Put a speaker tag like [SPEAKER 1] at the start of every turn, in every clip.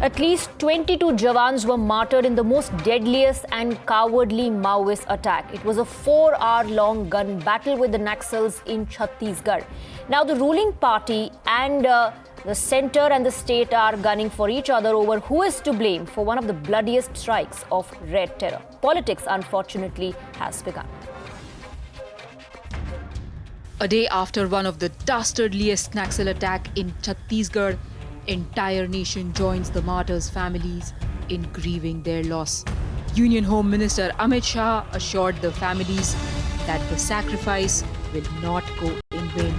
[SPEAKER 1] At least 22 Jawans were martyred in the most deadliest and cowardly Maoist attack. It was a 4-hour-long gun battle with the Naxals in Chhattisgarh. Now the ruling party and the centre and the state are gunning for each other over who is to blame for one of the bloodiest strikes of Red Terror. Politics, unfortunately, has begun.
[SPEAKER 2] A day after one of the dastardliest Naxal attack in Chhattisgarh, entire nation joins the martyrs' families in grieving their loss. Union Home Minister Amit Shah assured the families that the sacrifice will not go in vain.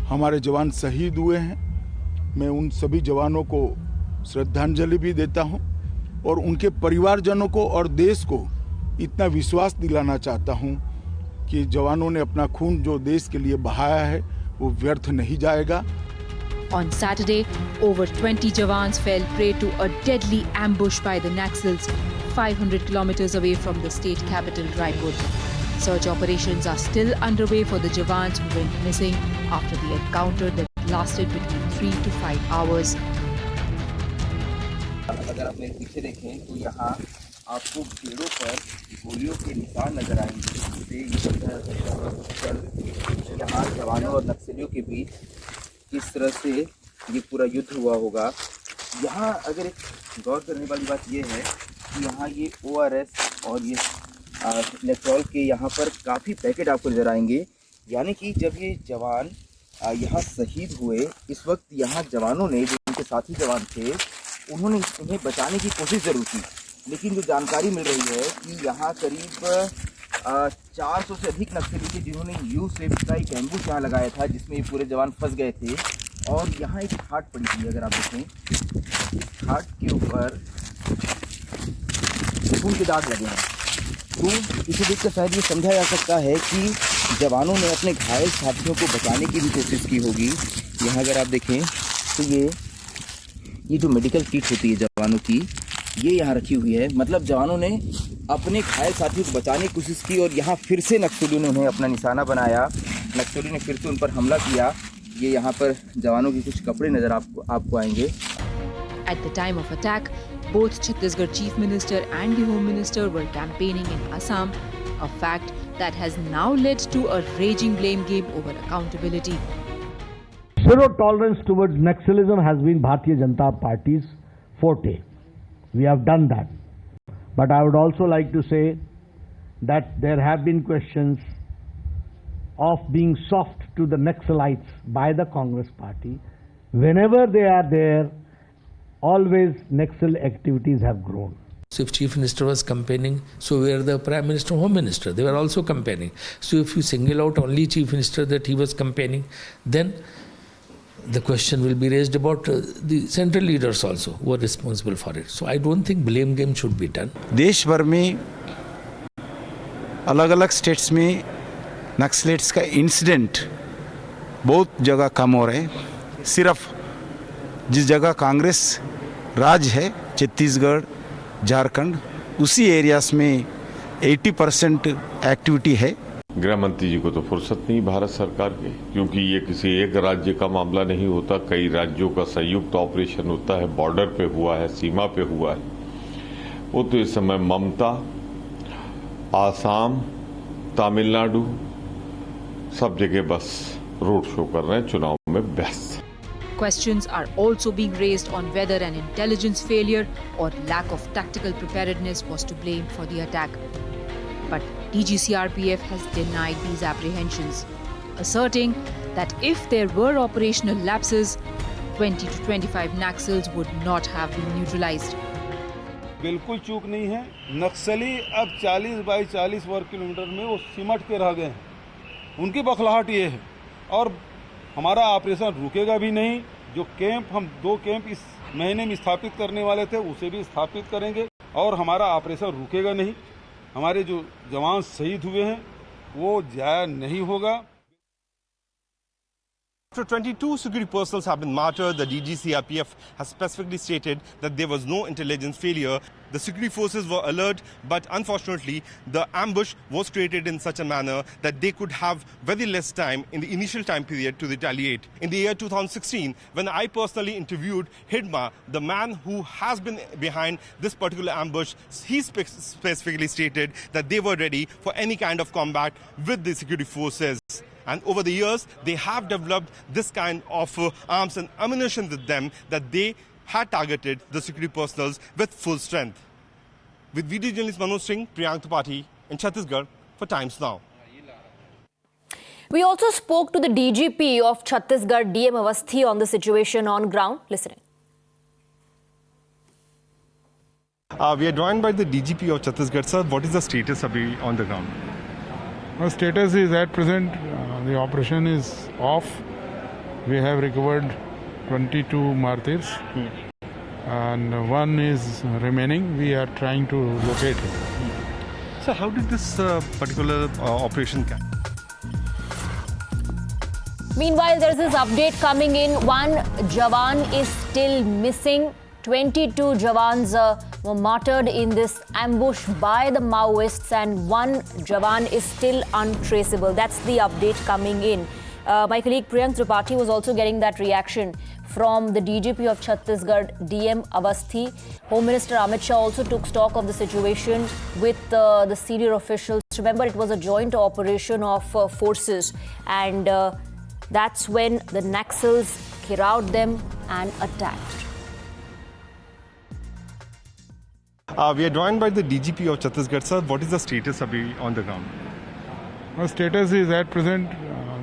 [SPEAKER 3] हमारे जवान शहीद हुए हैं। मैं उन सभी जवानों को श्रद्धांजलि भी देता हूं और उनके परिवारजनों को और देश को इतना विश्वास दिलाना चाहता हूं कि जवानों ने अपना खून जो देश के लिए बहाया है वो व्यर्थ नहीं जाएगा।
[SPEAKER 2] On Saturday, over 20 Jawans fell prey to a deadly ambush by the Naxals 500 kilometers away from the state capital Raipur. Search operations are still underway for the Jawans who went missing after the encounter that lasted between 3 to 5 hours.
[SPEAKER 4] अगर आप मेरे पीछे देखें तो यहाँ आपको पेड़ों पर गोलियों के निशान नजर आएंगे। यहाँ जवानों और नक्सलियों के बीच किस तरह से ये पूरा युद्ध हुआ होगा। यहाँ अगर एक गौर करने वाली बात ये है कि यहाँ ये ORS और ये इलेक्ट्रॉल के यहाँ पर काफ़ी पैकेट आपको नज़र आएंगे। यानी कि जब ये जवान यहाँ शहीद हुए, इस वक्त यहाँ जवानों ने, जो उनके साथी जवान थे, उन्होंने इन्हें बचाने की कोशिश ज़रूर की, लेकिन जो जानकारी मिल रही है कि यहाँ करीब 400 से अधिक नक्सली थे जिन्होंने U-shaped का एक एम्बुश यहाँ लगाया था, जिसमें ये पूरे जवान फंस गए थे। और यहाँ एक खाट पड़ी थी, अगर आप देखें इस खाट के ऊपर खून के दाग लगे हैं। तो इसे देखकर शायद ये समझा जा सकता है कि जवानों ने अपने घायल साथियों को बचाने की भी कोशिश की होगी। यहाँ अगर आप देखें तो ये जो मेडिकल किट होती है जवानों की, ये यहाँ रखी हुई है। मतलब जवानों ने अपने घायल साथियों को बचाने की कोशिश की और यहाँ फिर से नक्सलियों ने उन्हें अपना निशाना बनाया। नक्सलियों ने फिर से उन पर हमला किया। ये यहाँ पर जवानों के कुछ कपड़े नज़र आपको आएंगे।
[SPEAKER 2] At the time of attack, both Chhattisgarh Chief Minister and the Home Minister were campaigning in Assam, a fact that has now led to a raging blame game over accountability.
[SPEAKER 5] Zero tolerance towards Naxalism has been Bharatiya Janata Party's forte. We have done that. But I would also like to say that there have been questions of being soft to the Naxalites by the Congress Party. Whenever they are there, always Naxal activities have grown.
[SPEAKER 6] So if Chief Minister was campaigning, so were the Prime Minister and Home Minister. They were also campaigning. So if you single out only Chief Minister that he was campaigning, then the question will be raised about the central leaders also who are responsible for it. So I don't think blame game should be done.
[SPEAKER 7] देश भर में अलग अलग states में नक्सलेट्स का incident बहुत जगह कम हो रहे हैं। सिर्फ जिस जगह कांग्रेस राज है, छत्तीसगढ़, झारखंड, उसी एरियाज में 80% एक्टिविटी है।
[SPEAKER 8] गृह मंत्री जी को तो फुर्सत नहीं भारत सरकार की, क्योंकि ये किसी एक राज्य का मामला नहीं होता, कई राज्यों का संयुक्त ऑपरेशन होता है। बॉर्डर पे हुआ है, सीमा पे हुआ है। वो तो इस समय ममता आसाम, तमिलनाडु सब जगह बस रोड शो कर रहे हैं, चुनाव में व्यस्त।
[SPEAKER 2] Questions are also being raised on whether an intelligence failure or lack of tactical preparedness was to blame for the attack. But DGCRPF has denied these apprehensions, asserting that if there were operational lapses, 20 to 25 Naxals would not have been neutralized.
[SPEAKER 3] बिल्कुल चूक नहीं है। नक्सली अब 40 by 40 वर्ग kilometre में वो सिमट के रह गए हैं। उनकी बखलाहट ये है और हमारा ऑपरेशन रुकेगा भी नहीं। जो कैंप हम 2 कैंप इस महीने में स्थापित करने वाले थे, उसे भी स्थापित करेंगे और हमारा ऑपरेशन रुकेगा नहीं। हमारे जो जवान शहीद हुए हैं वो जाया नहीं होगा।
[SPEAKER 9] After 22 security personnel have been martyred, the DGCRPF has specifically stated that there was no intelligence failure. The security forces were alert, but unfortunately, the ambush was created in such a manner that they could have very less time in the initial time period to retaliate. In the year 2016, when I personally interviewed Hidma, the man who has been behind this particular ambush, he specifically stated that they were ready for any kind of combat with the security forces. And over the years, they have developed this kind of arms and ammunition with them that they had targeted the security personnel with full strength. With video journalist Manoj Singh, Priyank Tripathi in Chhattisgarh for Times Now.
[SPEAKER 1] We also spoke to the DGP of Chhattisgarh, DM Avasthi, on the situation on ground. Listening.
[SPEAKER 9] We are joined by the DGP of Chhattisgarh. Sir, what is the status on the ground?
[SPEAKER 10] The status is at present, the operation is off. We have recovered 22 martyrs and one is remaining. We are trying to locate him.
[SPEAKER 9] So how did this particular operation go?
[SPEAKER 1] Meanwhile, there's this update coming in. One Jawan is still missing. 22 Jawans were martyred in this ambush by the Maoists, and one Jawan is still untraceable. That's the update coming in. My colleague Priyank Tripathi was also getting that reaction from the DGP of Chhattisgarh, DM Avasthi. Home Minister Amit Shah also took stock of the situation with the senior officials. Remember, it was a joint operation of forces, and that's when the Naxals kirowed them and attacked.
[SPEAKER 9] We are joined by the DGP of Chhattisgarh. Sir, what is the status on the ground?
[SPEAKER 10] The status is at present,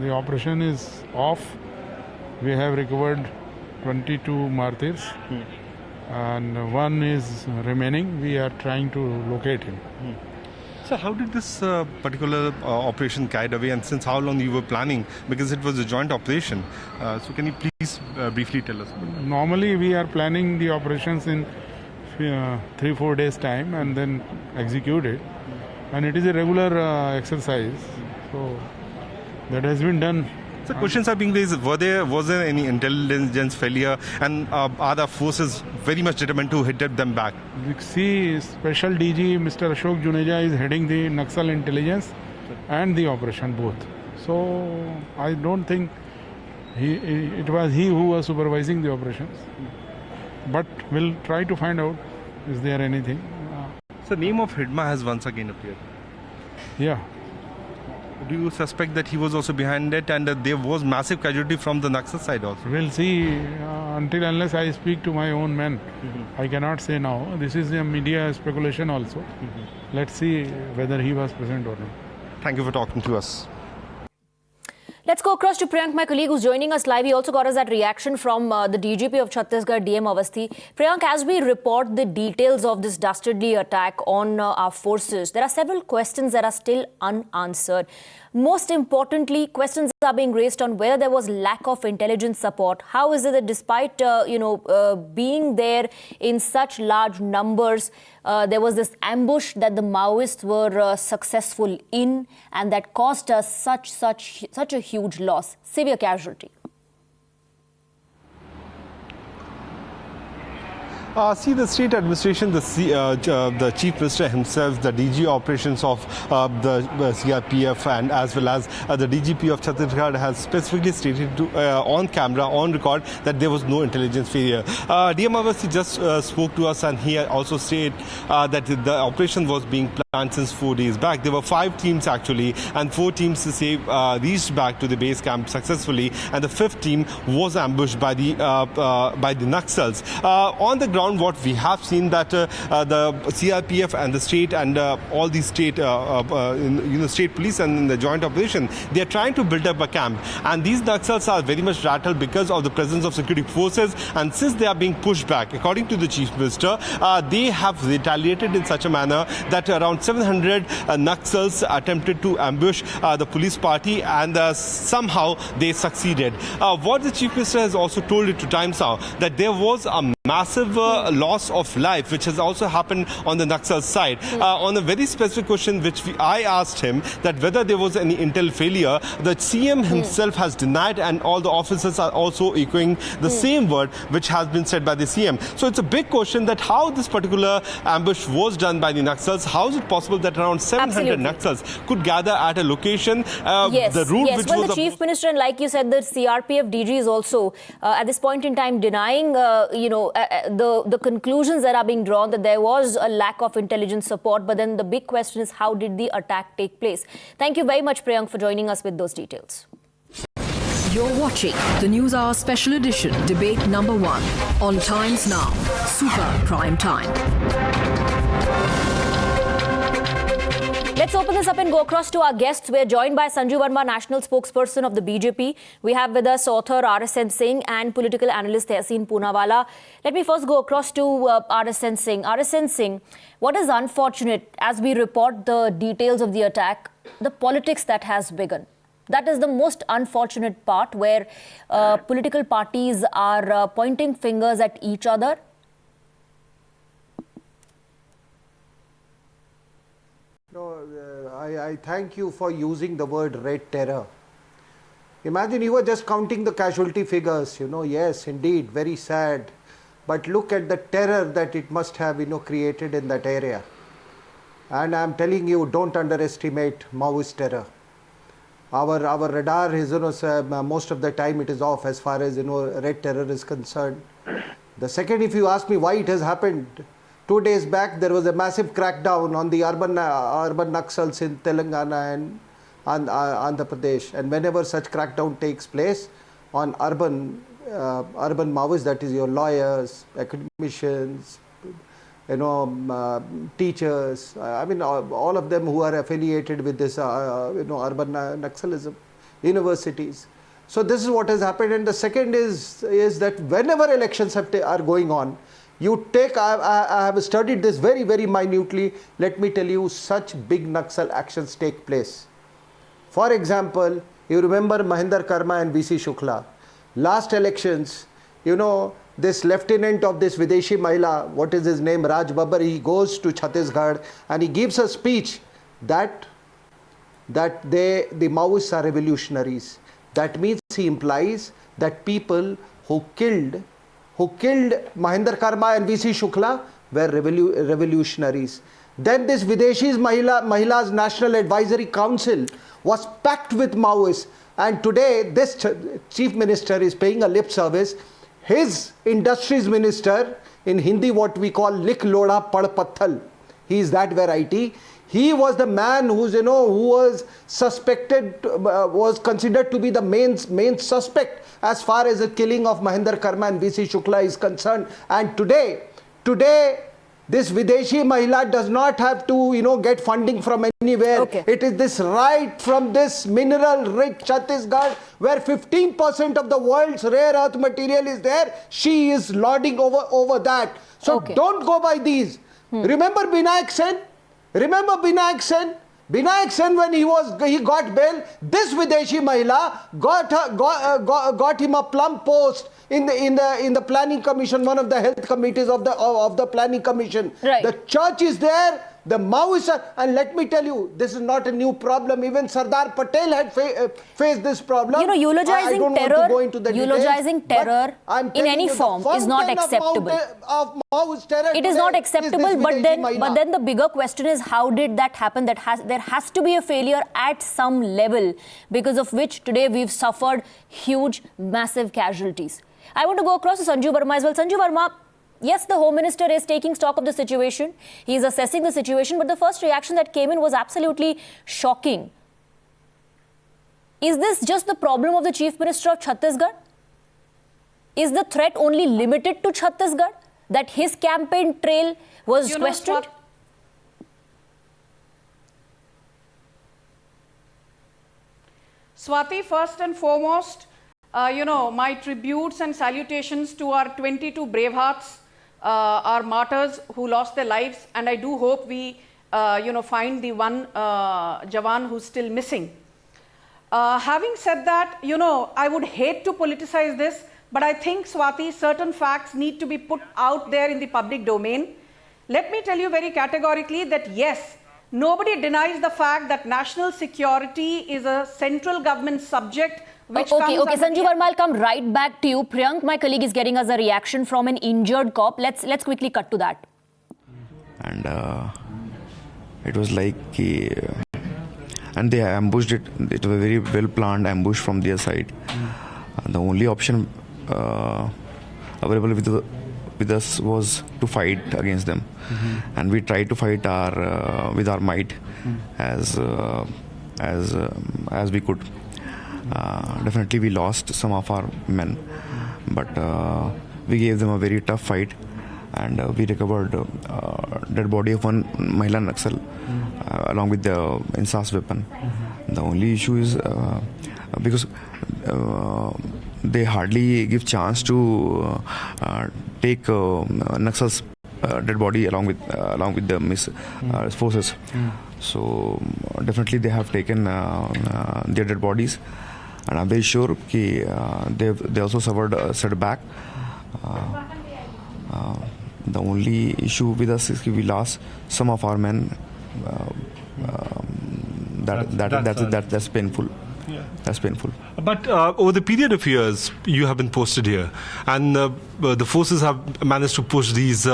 [SPEAKER 10] the operation is off. We have recovered 22 martyrs and one is remaining. We are trying to locate him.
[SPEAKER 9] So how did this particular operation carried away, and since how long you were planning? Because it was a joint operation. So can you please briefly tell us about that?
[SPEAKER 10] Normally we are planning the operations in 3-4 days time and then execute it, and it is a regular exercise, so that has been done.
[SPEAKER 9] So questions are being raised. Was there any intelligence failure, and are the forces very much determined to hit them back?
[SPEAKER 10] See, Special DG Mr. Ashok Juneja is heading the Naxal intelligence and the operation both. So I don't think it was he who was supervising the operations. But we'll try to find out, is there anything.
[SPEAKER 9] So the name of Hidma has once again appeared.
[SPEAKER 10] Yeah.
[SPEAKER 9] Do you suspect that he was also behind it, and there was massive casualty from the Naxal side also?
[SPEAKER 10] We'll see. Unless I speak to my own men, I cannot say now. This is a media speculation also. Let's see whether he was present or not.
[SPEAKER 9] Thank you for talking to us.
[SPEAKER 1] Let's go across to Priyank, my colleague who's joining us live. He also got us that reaction from the DGP of Chhattisgarh, DM Avasthi. Priyank, as we report the details of this dastardly attack on our forces, there are several questions that are still unanswered. Most importantly, questions are being raised on whether there was lack of intelligence support. How is it that despite, being there in such large numbers, there was this ambush that the Maoists were successful in, and that caused us such a huge loss, severe casualty?
[SPEAKER 9] See, the state administration, the chief minister himself, the DG operations of the CRPF, and as well as the DGP of Chhattisgarh has specifically stated on camera, on record, that there was no intelligence failure. DM Avasthi just spoke to us, and he also said that the operation was being planned since 4 days back. There were 5 teams actually, and 4 teams reached back to the base camp successfully, and the 5th team was ambushed by the Naxals. On the ground, what we have seen that the CRPF and the state and all the state state police and in the joint operation, they are trying to build up a camp, and these Naxals are very much rattled because of the presence of security forces, and since they are being pushed back, according to the chief minister, they have retaliated in such a manner that around 700 Naxals attempted to ambush the police party, and somehow they succeeded. What the chief minister has also told it to Times Now, that there was a massive the loss of life, which has also happened on the Naxal side. On a very specific question, which I asked him, that whether there was any intel failure, the CM himself has denied, and all the officers are also echoing the same word which has been said by the CM. So it's a big question that how this particular ambush was done by the Naxals. How is it possible that around 700 Naxals could gather at a location? The route which
[SPEAKER 1] well,
[SPEAKER 9] was
[SPEAKER 1] the Chief Minister, and like you said, the CRPF DG is also at this point in time denying, the conclusions that are being drawn that there was a lack of intelligence support. But then the big question is, how did the attack take place? Thank you very much, Priyank, for joining us with those details.
[SPEAKER 11] You're watching the News Hour Special Edition, Debate #1 on Times Now, Super Prime Time.
[SPEAKER 1] Let's open this up and go across to our guests. We're joined by Sanju Verma, national spokesperson of the BJP. We have with us author RSN Singh and political analyst Tehseen Poonawalla. Let me first go across to RSN Singh. RSN Singh, what is unfortunate as we report the details of the attack, the politics that has begun? That is the most unfortunate part, where political parties are pointing fingers at each other.
[SPEAKER 12] No, I thank you for using the word red terror. Imagine you were just counting the casualty figures, yes, indeed, very sad. But look at the terror that it must have, created in that area. And I'm telling you, don't underestimate Maoist terror. Our radar is, most of the time it is off as far as, red terror is concerned. The second, if you ask me why it has happened, 2 days back, there was a massive crackdown on the urban Naxals in Telangana and Andhra Pradesh. And whenever such crackdown takes place on urban Maoists, that is your lawyers, academicians, teachers, all of them who are affiliated with this, urban Naxalism, universities. So this is what has happened. And the second is that whenever elections are going on, I have studied this very, very minutely. Let me tell you, such big Naxal actions take place. For example, you remember Mahinder Karma and VC Shukla. Last elections, this lieutenant of this Videshi Mahila, what is his name, Raj Babbar, he goes to Chhattisgarh and he gives a speech that the Maoists are revolutionaries. That means he implies that people who killed Mahinder Karma and VC Shukla were revolutionaries. Then this Videshi Mahila's National Advisory Council was packed with Maoists. And today this Chief Minister is paying a lip service. His Industries Minister, in Hindi what we call Lik Loda Pad Patthal, he is that variety. He was the man who was suspected, was considered to be the main suspect as far as the killing of Mahinder Karma and VC Shukla is concerned. And today, this Videshi Mahila does not have to, get funding from anywhere.
[SPEAKER 1] Okay.
[SPEAKER 12] It is this right from this mineral-rich Chhattisgarh, where 15% of the world's rare earth material is there. She is lording over that. So don't go by these. Remember Binayak Sen? Binayak Sen, when he got bail, this Videshi Mahila got him a plum post in the planning commission, one of the health committees of the planning commission.
[SPEAKER 1] Right.
[SPEAKER 12] The church is there, the Maoists are, and let me tell you, this is not a new problem. Even Sardar Patel had faced this problem.
[SPEAKER 1] Eulogizing terror in any form is not acceptable. It is not acceptable, but then the bigger question is, how did that happen? There has to be a failure at some level, because of which today we've suffered huge, massive casualties. I want to go across to Sanju Verma as well. Sanju Verma, yes, the Home Minister is taking stock of the situation. He is assessing the situation, but the first reaction that came in was absolutely shocking. Is this just the problem of the Chief Minister of Chhattisgarh? Is the threat only limited to Chhattisgarh? That his campaign trail was questioned?
[SPEAKER 13] Swati, first and foremost, my tributes and salutations to our 22 brave hearts, our martyrs who lost their lives, and I do hope we, find the one Jawan who's still missing. Having said that, I would hate to politicize this, But I think, Swati, certain facts need to be put out there in the public domain. Let me tell you very categorically that yes, nobody denies the fact that national security is a central government subject which
[SPEAKER 1] Okay,
[SPEAKER 13] comes under
[SPEAKER 1] Sanju Verma, I'll come right back to you. Priyank, my colleague, is getting us a reaction from an injured cop. Let's quickly cut to that.
[SPEAKER 14] And it was like and they ambushed it. It was a very well planned ambush from their side. The only option available with us was to fight against them, and we tried to fight with our might as we could. Definitely we lost some of our men, but we gave them a very tough fight, and we recovered dead body of one Mahila Naxal along with the Insas weapon. The only issue is because they hardly give chance to take Naxal's dead body along with the forces. So definitely they have taken their dead bodies, and I'm very sure they also suffered a setback. The only issue with us is we lost some of our men. That's painful.
[SPEAKER 9] Yeah.
[SPEAKER 14] That's painful.
[SPEAKER 9] But over the period of years, you have been posted here, and the forces have managed to push these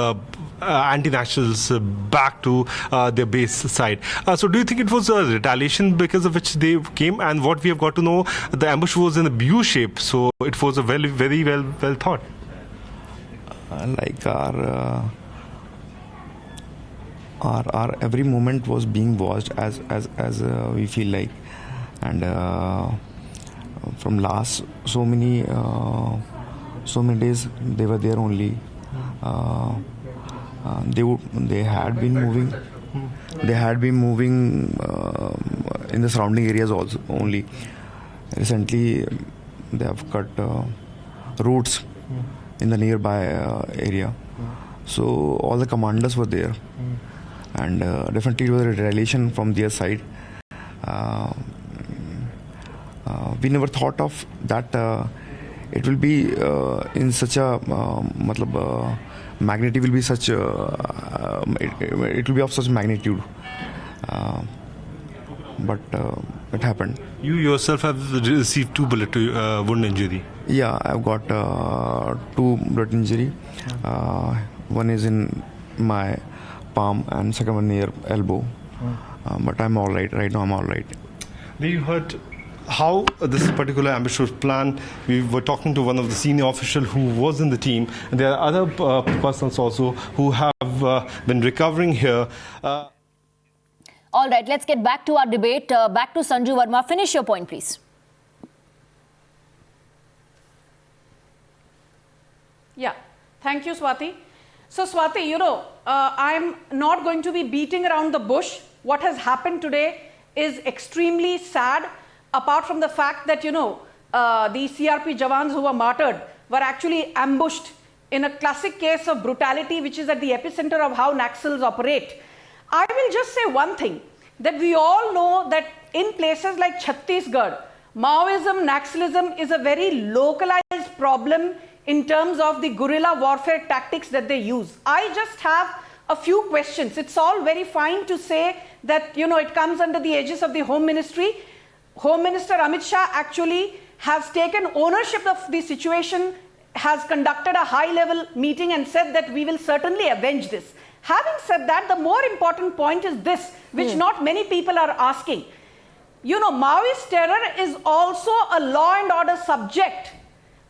[SPEAKER 9] anti-nationals back to their base side. So do you think it was a retaliation because of which they came? And what we have got to know, the ambush was in a U shape, so it was a very well thought.
[SPEAKER 14] Like our every moment was being watched as we feel like, and from last so many days they were there only. They had been moving in the surrounding areas also only. Recently they have cut routes in the nearby area, so all the commanders were there, and definitely it was a retaliation from their side. We never thought of that it will be in such a magnitude will be such it will be of such magnitude, but it happened.
[SPEAKER 9] You yourself have received 2 bullet wound injury.
[SPEAKER 14] Yeah, I've got 2 bullet injury. One is in my palm and second one near elbow. But I'm all right. Right now I'm all right.
[SPEAKER 9] You heard how this particular ambush was planned. We were talking to one of the senior officials who was in the team. And there are other persons also who have been recovering here.
[SPEAKER 1] All right, let's get back to our debate. Back to Sanju Verma. Finish your point, please.
[SPEAKER 13] Yeah, thank you, Swati. So, Swati, I'm not going to be beating around the bush. What has happened today is extremely sad, apart from the fact that, the CRP Jawans who were martyred were actually ambushed in a classic case of brutality, which is at the epicenter of how Naxals operate. I will just say one thing, that we all know that in places like Chhattisgarh, Maoism, Naxalism is a very localized problem in terms of the guerrilla warfare tactics that they use. I just have a few questions. It's all very fine to say that, it comes under the aegis of the Home Ministry. Home Minister Amit Shah actually has taken ownership of the situation, has conducted a high-level meeting and said that we will certainly avenge this. Having said that, the more important point is this, which not many people are asking. Maoist terror is also a law and order subject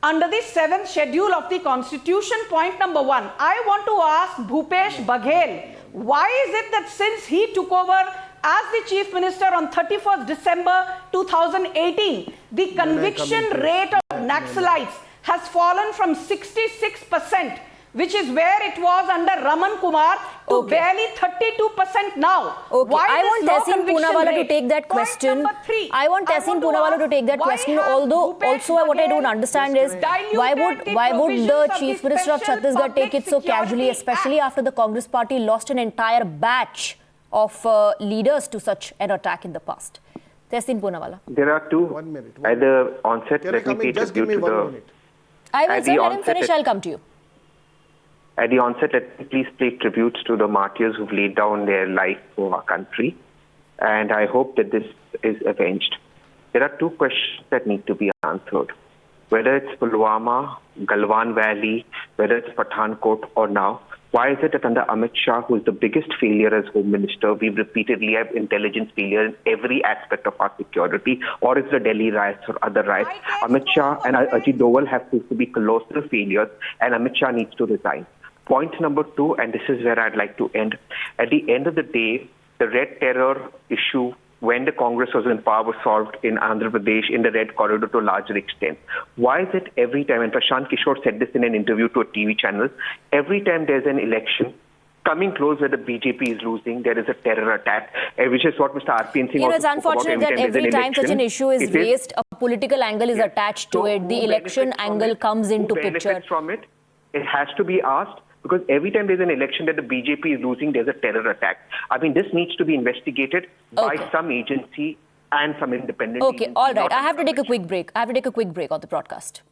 [SPEAKER 13] under the 7th schedule of the Constitution. Point number 1. I want to ask Bhupesh Baghel, why is it that since he took over as the Chief Minister on 31st December 2018, the conviction rate of Naxalites has fallen from 66%, which is where it was under Raman Kumar, to barely 32% now.
[SPEAKER 1] Okay,
[SPEAKER 13] Why
[SPEAKER 1] I want Tehseen Poonawalla to take that
[SPEAKER 13] Point
[SPEAKER 1] question.
[SPEAKER 13] number 3.
[SPEAKER 1] I want Tehseen Poonawalla to take that question. Although, also what I don't understand is why would the Chief Minister of Chhattisgarh take it so casually, especially after the Congress party lost an entire batch of leaders to such an attack in the past. Tehseen Poonawalla.
[SPEAKER 15] There are two.
[SPEAKER 12] 1 minute.
[SPEAKER 15] At the onset, let me pay
[SPEAKER 12] Just give
[SPEAKER 15] tribute
[SPEAKER 12] me
[SPEAKER 15] to
[SPEAKER 12] 1
[SPEAKER 15] the
[SPEAKER 12] minute.
[SPEAKER 1] I will,
[SPEAKER 15] At
[SPEAKER 1] sir.
[SPEAKER 15] the
[SPEAKER 1] Let him
[SPEAKER 15] onset,
[SPEAKER 1] finish. I'll come to you.
[SPEAKER 15] At the onset, let me please pay tributes to the martyrs who've laid down their life for our country, and I hope that this is avenged. There are two questions that need to be answered. Whether it's Pulwama, Galwan Valley, whether it's Pathankot or now, why is it that under Amit Shah, who is the biggest failure as Home Minister, we repeatedly have intelligence failure in every aspect of our security, or is the Delhi riots or other riots? Amit Shah and Ajit Doval have proved to be colossal failures, and Amit Shah needs to resign. Point number two, and this is where I'd like to end. At the end of the day, the Red Terror issue, when the Congress was in power, was solved in Andhra Pradesh in the Red Corridor to a larger extent. Why is it every time, and Prashant Kishore said this in an interview to a TV channel, every time there's an election coming close where the BJP is losing, there is a terror attack, which is what Mr. R.P.N. Singh
[SPEAKER 1] You know,
[SPEAKER 15] also
[SPEAKER 1] it's
[SPEAKER 15] spoke about.
[SPEAKER 1] unfortunate that every time such an issue is raised, a political angle is attached to it. The election angle comes into picture.
[SPEAKER 15] Who benefits from it? It has to be asked. Because every time there's an election that the BJP is losing, there's a terror attack. I mean, this needs to be investigated by some agency and some independent.
[SPEAKER 1] Okay, all right. I have to take a quick break. On the broadcast.